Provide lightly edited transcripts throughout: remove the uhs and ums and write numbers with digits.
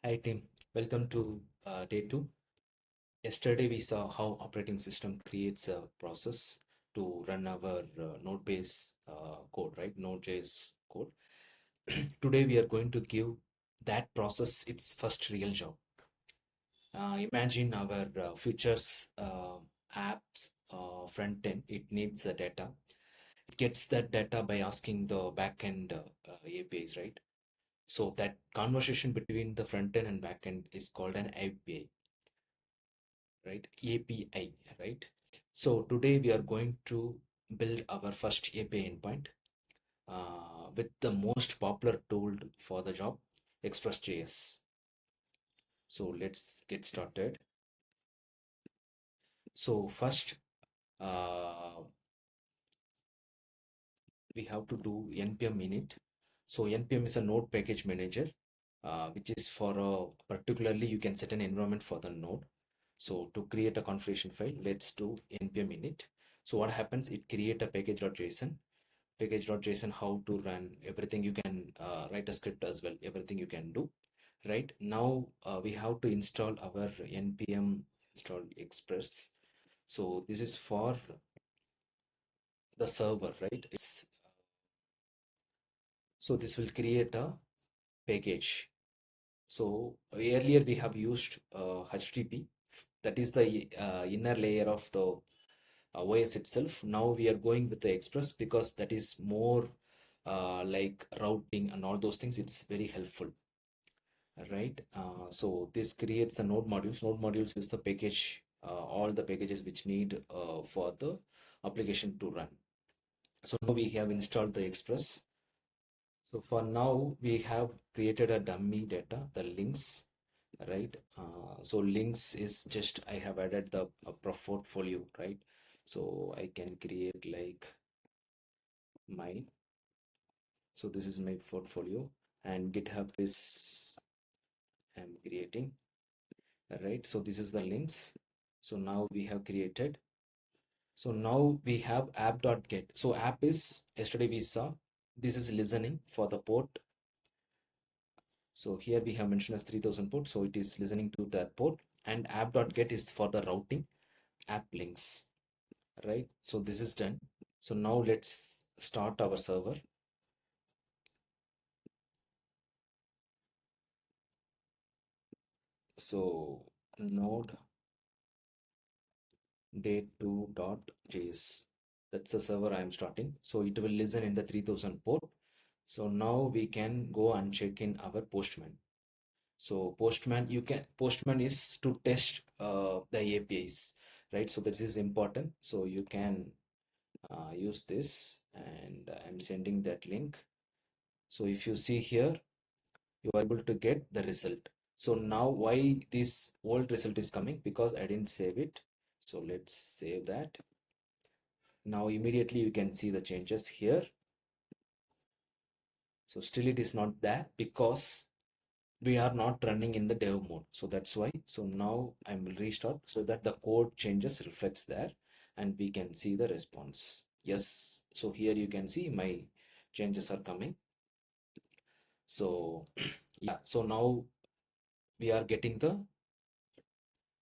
Hi team, welcome to day 2. Yesterday we saw how operating system creates a process to run our Node-based code, right? Node.js code. Today we are going to give that process its first real job. Imagine our futures apps front end. It needs the data. It gets that data by asking the backend APIs, right? So that conversation between the front end and backend is called an API, right? API, right? So today we are going to build our first API endpoint with the most popular tool for the job, Express.js. So let's get started. So first, uh, we have to do npm init. So npm is a node package manager, which is for particularly you can set an environment for the node. So to create a configuration file, let's do npm init. So what happens? It create a package.json. Package.json, how to run everything. You can write a script as well. Everything you can do. Right now, we have to install our npm install express. So this is for the server, right? So this will create a package. So earlier we have used HTTP, that is the inner layer of the OS itself. Now we are going with the Express because that is more like routing and all those things. It's very helpful, right? So this creates the node modules. Node modules is the package, all the packages which need for the application to run. So now we have installed the Express. So for now, we have created a dummy data, the links, right? So links is just, I have added the portfolio, right? So I can create like mine. So this is my portfolio, and GitHub is I'm creating, right? So this is the links. So now we have created. So now we have app.get. So app is, yesterday we saw, this is listening for the port. So here we have mentioned as 3000 port. So it is listening to that port, and app.get is for the routing app links, right? So this is done. So now let's start our server. So node day2.js, that's the server I am starting. So it will listen in the 3000 port. So now we can go and check in our Postman. So Postman is to test the APIs, right? So this is important. So you can use this, and I'm sending that link. So if you see here, you are able to get the result. So now why this old result is coming? Because I didn't save it. So let's save that. Now immediately you can see the changes here. So still it is not there because we are not running in the dev mode. So that's why. So now I will restart so that the code changes reflects there, and we can see the response. Yes. So here you can see my changes are coming. So yeah, so now we are getting the,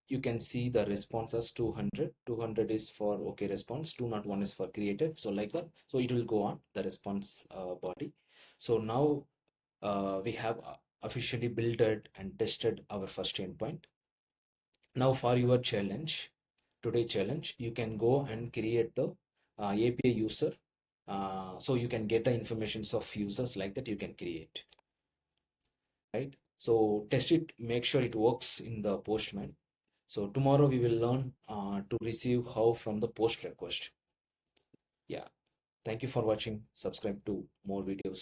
you can see the response as 200. 200 is for okay response, 201 is for created. So like that. So it will go on the response body. So now we have officially built and tested our first endpoint. Now for your challenge, today challenge, you can go and create the API user. So you can get the informations of users like that you can create, right? So test it, make sure it works in the Postman. So tomorrow we will learn to receive how from the post request. Yeah. Thank you for watching. Subscribe to more videos.